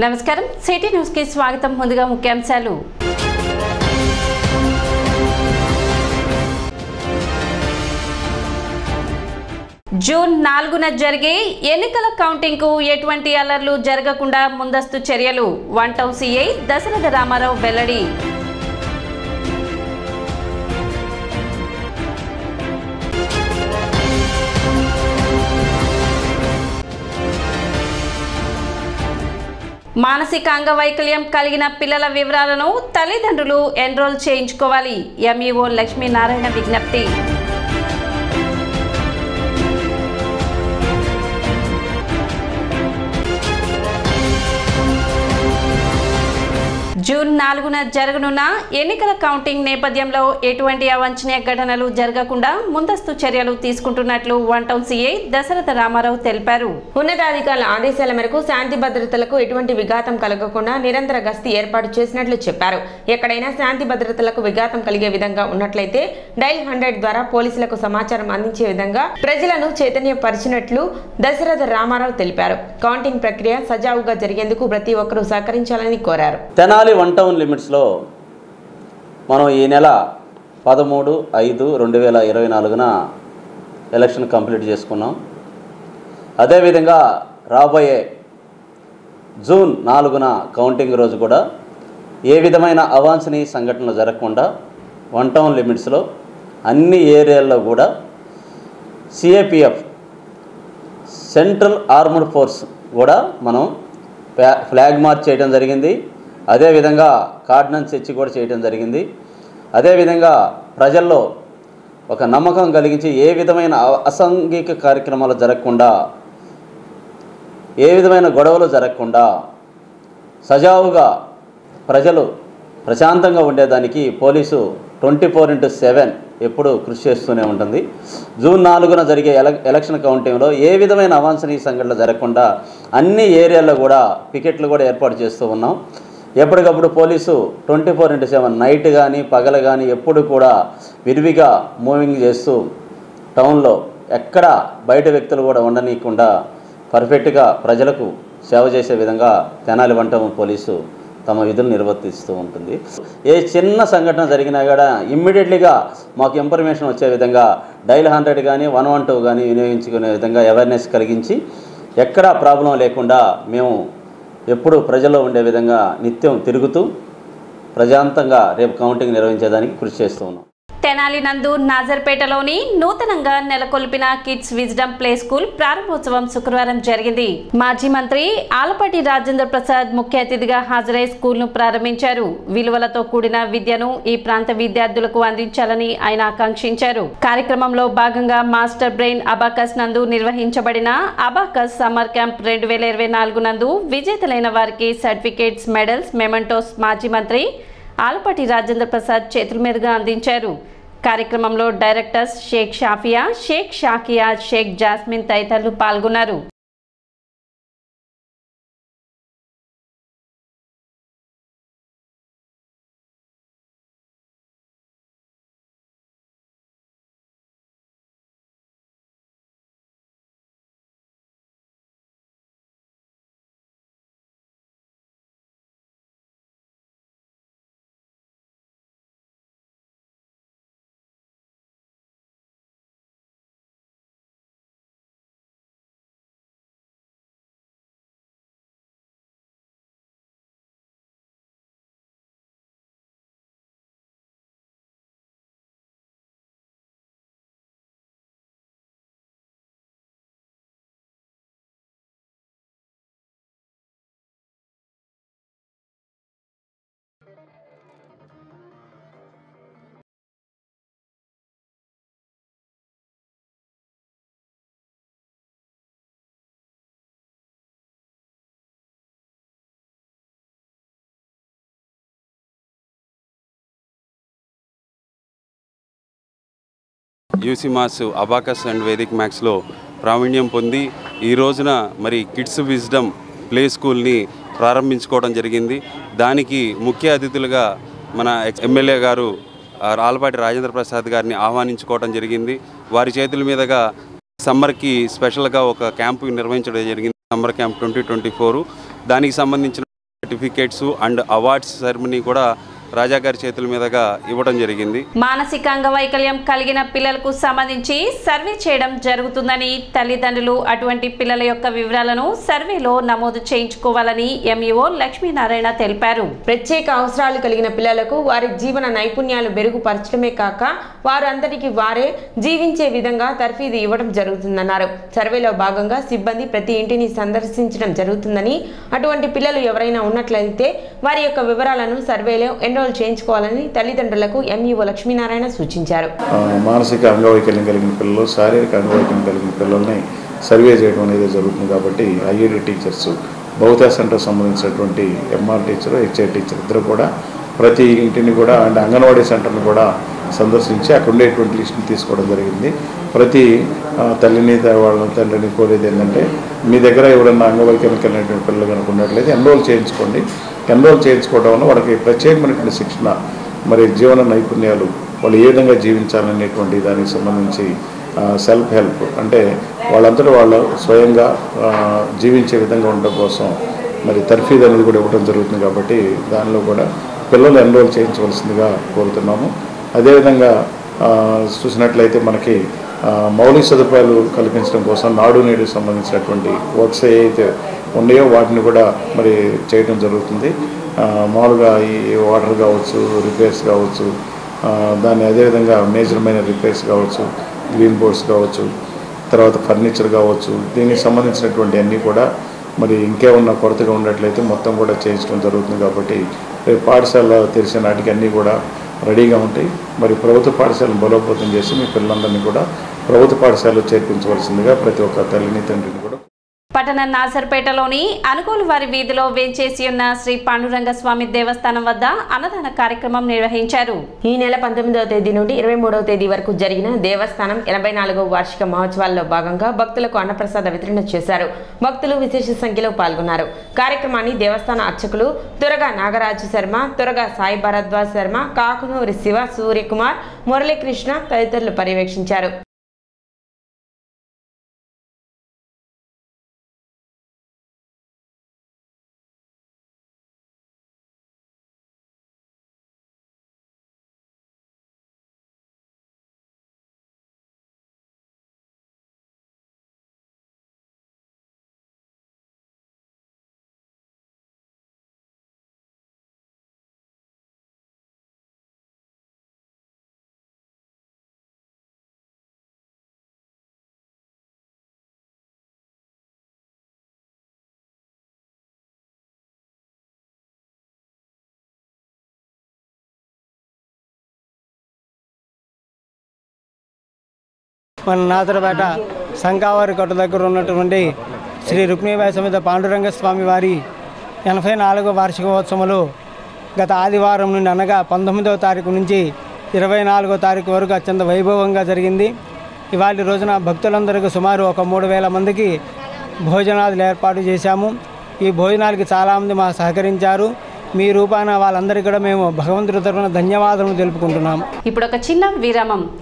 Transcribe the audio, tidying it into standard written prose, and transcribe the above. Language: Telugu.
నమస్కారం సిటీ న్యూస్ కి స్వాగతం. ముందుగా ముఖ్యాంశాలు. జూన్ 4న జరిగే ఎన్నికల కౌంటింగ్ కు ఎటువంటి అలర్లు జరగకుండా ముందస్తు చర్యలు. One town CI Dasharatha Ramarao వెల్లడి. మానసిక అంగవైకల్యం కలిగిన పిల్లల వివరాలను తల్లిదండ్రులు ఎన్రోల్ చేయించుకోవాలి. ఎంఈఓ లక్ష్మీనారాయణ విజ్ఞప్తి. జూన్ 4న జరగనున్న ఎన్నికల కౌంటింగ్ నేపథ్యంలో ఎటువంటి అవాంఛనీయ ఘటనలు జరగకుండా ముందస్తు చర్యలు తీసుకుంటున్నట్లు one town CI Dasharatha Ramarao తెలిపారు. ఉన్నతాధికారుల ఆదేశాల మేరకు శాంతి భద్రతలకు ఎటువంటి విఘాతం కలగకుండా నిరంతర గస్తీ ఏర్పాటు చేసినట్లు చెప్పారు. ఎక్కడైనా శాంతి భద్రతలకు విఘాతం కలిగే విధంగా ఉన్నట్లయితే డైల్ 100 ద్వారా పోలీసులకు సమాచారం అందించే విధంగా ప్రజలను చైతన్యపరిచినట్లు దశరథ రామారావు తెలిపారు. కౌంటింగ్ ప్రక్రియ సజావుగా జరిగేందుకు ప్రతి ఒక్కరూ సహకరించాలని కోరారు. తెనాలి వన్ టౌన్ లిమిట్స్లో మనం ఈ నెల 13/5/2024న ఎలక్షన్ కంప్లీట్ చేసుకున్నాం. అదేవిధంగా రాబోయే జూన్ 4న కౌంటింగ్ రోజు కూడా ఏ విధమైన అవాంఛనీయ సంఘటనలు జరగకుండా వన్ టౌన్ లిమిట్స్లో అన్ని ఏరియాల్లో కూడా సిఏపిఎఫ్ సెంట్రల్ ఆర్మడ్ ఫోర్స్ కూడా మనం ఫ్లాగ్ మార్చ్ చేయడం జరిగింది. అదేవిధంగా కార్డినెన్స్ తెచ్చి కూడా చేయడం జరిగింది. అదేవిధంగా ప్రజల్లో ఒక నమ్మకం కలిగించి ఏ విధమైన అసాంఘిక కార్యక్రమాలు జరగకుండా, ఏ విధమైన గొడవలు జరగకుండా సజావుగా ప్రజలు ప్రశాంతంగా ఉండేదానికి పోలీసు 24/7 ఎప్పుడూ కృషి చేస్తూనే ఉంటుంది. జూన్ 4న జరిగే ఎలక్షన్ కౌంటింగ్లో ఏ విధమైన అవాంఛనీయ సంఘటనలు జరగకుండా అన్ని ఏరియాల్లో కూడా పికెట్లు కూడా ఏర్పాటు చేస్తూ ఉన్నాం. ఎప్పటికప్పుడు పోలీసు 24/7 నైట్ కానీ పగల కానీ ఎప్పుడు కూడా విరివిగా మూవింగ్ చేస్తూ టౌన్లో ఎక్కడ బయట వ్యక్తులు కూడా ఉండనీయకుండా పర్ఫెక్ట్గా ప్రజలకు సేవ చేసే విధంగా తెనాలి వన్ టౌన్ పోలీసు తమ విధులు నిర్వర్తిస్తూ ఉంటుంది. ఏ చిన్న సంఘటన జరిగినా కూడా ఇమ్మీడియట్లీగా మాకు ఇన్ఫర్మేషన్ వచ్చే విధంగా డైల్ 100 కానీ 112 కానీ వినియోగించుకునే విధంగా అవేర్నెస్ కలిగించి ఎక్కడా ప్రాబ్లం లేకుండా మేము ఎప్పుడు ప్రజల్లో ఉండే విధంగా నిత్యం తిరుగుతూ ప్రశాంతంగా రేపు కౌంటింగ్ నిర్వహించేదానికి కృషి చేస్తూ ఉన్నాం. తెనాలి నందు నాజర్పేటలోని నూతనంగా నెలకొల్పిన కిడ్స్ విజ్డమ్ ప్లే స్కూల్ ప్రారంభోత్సవం శుక్రవారం జరిగింది. మాజీ మంత్రి ఆలపాటి రాజేంద్ర ప్రసాద్ ముఖ్య అతిథిగా హాజరై స్కూల్ను ప్రారంభించారు. విలువలతో కూడిన విద్యను ఈ ప్రాంత విద్యార్థులకు అందించాలని ఆయన ఆకాంక్షించారు. కార్యక్రమంలో భాగంగా మాస్టర్ బ్రెయిన్ అబాకస్ నందు నిర్వహించబడిన అబాకస్ సమ్మర్ క్యాంప్ 2024 నందు విజేతలైన వారికి సర్టిఫికేట్స్, మెడల్స్, మెమెంటోస్ మాజీ మంత్రి ఆలపాటి రాజేంద్ర ప్రసాద్ చేతుల మీదుగా అందించారు. కార్యక్రమంలో డైరెక్టర్స్ షేక్ షాఫియా, షేక్ షాకియా, షేక్ జాస్మిన్ తదితరులు పాల్గొన్నారు. UC MAS abacus and Vedic మ్యాథ్స్లో ప్రావీణ్యం పొంది ఈ రోజున మరి కిడ్స్ విజ్డమ్ ప్లే స్కూల్ని ప్రారంభించుకోవడం జరిగింది. దానికి ముఖ్య అతిథులుగా మన ఎమ్మెల్యే గారు ఆలపాటి రాజేంద్ర ప్రసాద్ గారిని ఆహ్వానించుకోవడం జరిగింది. వారి చేతుల మీదుగా సమ్మర్కి స్పెషల్గా ఒక క్యాంపు నిర్వహించడం జరిగింది. సమ్మర్ క్యాంప్ 2024 దానికి సంబంధించిన సర్టిఫికేట్స్ అండ్ అవార్డ్స్ సెరమనీ కూడా రాజా గారి చేతుల మీదుగా ఇవ్వడం జరిగింది. మానసిక అంగవైకల్యం కలిగిన పిల్లలకు సంబంధించి సర్వే చేయడం జరుగుతుందని తల్లిదండ్రులు అటువంటి పిల్లల యొక్క వివరాలను సర్వేలో నమోదు చేయించుకోవాలని ఎంఈఓ లక్ష్మీనారాయణ తెలిపారు. ప్రత్యేక అవసరాలు కలిగిన పిల్లలకు వారి జీవన నైపుణ్యాలు మెరుగుపరచడమే కాక వారందరికీ వారే జీవించే విధంగా తర్ఫీదు ఇవ్వడం జరుగుతుందన్నారు. సర్వేలో భాగంగా సిబ్బంది ప్రతి ఇంటిని సందర్శించడం జరుగుతుందని, అటువంటి పిల్లలు ఎవరైనా ఉన్నట్లయితే వారి యొక్క వివరాలను సర్వేలో చేయించుకోవాలని తల్లిదండ్రులకు ఎంఈఓ లక్ష్మీనారాయణ సూచించారు. మానసిక అంగవైకల్యం కలిగిన పిల్లలు, శారీరక అంగవైకల్యం కలిగిన పిల్లల్ని సర్వే చేయడం అనేది జరుగుతుంది. కాబట్టి ఐఏడి టీచర్స్, భౌతిక సెంటర్ సంబంధించినటువంటి ఎంఆర్ టీచర్, హెచ్ఐ టీచర్ ఇద్దరు కూడా ప్రతి ఇంటిని కూడా అండ్ అంగన్వాడీ సెంటర్ని కూడా సందర్శించి అక్కడ ఉండేటువంటి లిస్టుని తీసుకోవడం జరిగింది. ప్రతి తల్లిని వాళ్ళ తండ్రిని కోరేది ఏంటంటే, మీ దగ్గర ఎవరైనా అంగవైకల్యం కలిగినటువంటి పిల్లలు కనుక ఉన్నట్లయితే ఎన్రోల్ చేయించుకోండి. ఎన్రోల్ చేయించుకోవడం వల్ల వాళ్ళకి ప్రత్యేకమైనటువంటి శిక్షణ, మరి జీవన నైపుణ్యాలు, వాళ్ళు ఏ విధంగా జీవించాలనేటువంటి దానికి సంబంధించి సెల్ఫ్ హెల్ప్ అంటే వాళ్ళంతటా వాళ్ళు స్వయంగా జీవించే విధంగా ఉండడం కోసం మరి తర్ఫీదు అనేది కూడా ఇవ్వడం జరుగుతుంది. కాబట్టి దానిలో కూడా పిల్లలు ఎన్రోల్ చేయించవలసిందిగా కోరుతున్నాము. అదేవిధంగా చూసినట్లయితే మనకి మౌలిక సదుపాయాలు కల్పించడం కోసం నాడు నేడు సంబంధించినటువంటి వర్క్స్ ఏవైతే ఉన్నాయో వాటిని కూడా మరి చేయడం జరుగుతుంది. మామూలుగా ఈ వాటర్ కావచ్చు, రిపేర్స్ కావచ్చు, దాన్ని అదేవిధంగా మేజర్మైన రిపేర్స్ కావచ్చు, గ్రీన్ బోర్డ్స్ కావచ్చు, తర్వాత ఫర్నిచర్ కావచ్చు, దీనికి సంబంధించినటువంటి అన్నీ కూడా మరి ఇంకేమన్నా కొరతగా ఉన్నట్లయితే మొత్తం కూడా చేయించడం జరుగుతుంది. కాబట్టి రేపు పాఠశాల తెరిచే నాటికి అన్నీ కూడా రెడీగా ఉంటాయి. మరి ప్రభుత్వ పాఠశాలను బలోపేతం చేసి మీ పిల్లలందరినీ కూడా ప్రభుత్వ పాఠశాలలో చేర్పించవలసిందిగా ప్రతి ఒక్క తల్లిని తండ్రిని కూడా. పట్టణ నాసర్పేటలోని అనుకోలు వారి వీధిలో వేంచేసి ఉన్న శ్రీ పాండురంగ స్వామి దేవస్థానం వద్ద అన్నదాన కార్యక్రమం నిర్వహించారు. ఈ నెల 19వ తేదీ నుండి 23వ తేదీ వరకు జరిగిన దేవస్థానం 84వ వార్షిక మహోత్సవాల్లో భాగంగా భక్తులకు అన్నప్రసాద వితరణ చేశారు. భక్తులు విశేష సంఖ్యలో పాల్గొన్నారు. కార్యక్రమాన్ని దేవస్థాన అర్చకులు తురగా నాగరాజు శర్మ, తురగా సాయి భరద్వాజ్ శర్మ, కాకునూరి శివ, సూర్యకుమార్, మురళీకృష్ణ తదితరులు పర్యవేక్షించారు. మన నాసరపేట సంకావారి కట్టు దగ్గర ఉన్నటువంటి శ్రీ రుక్మిణీబాయి సమేత పాండురంగ స్వామి వారి 84వ వార్షికోత్సవాలు గత ఆదివారం నుండి అనగా 19వ తారీఖు నుంచి 24వ తారీఖు వరకు అత్యంత వైభవంగా జరిగింది. ఇవాళ రోజున భక్తులందరికీ సుమారు ఒక 3000 మందికి భోజనాలు ఏర్పాటు చేశాము. ఈ భోజనాలకి చాలామంది మాకు సహకరించారు. మీ రూపాన వాళ్ళందరికీ కూడా మేము భగవంతుడి తరఫున ధన్యవాదాలు తెలుపుకుంటున్నాము. ఇప్పుడు ఒక చిన్న విరామం.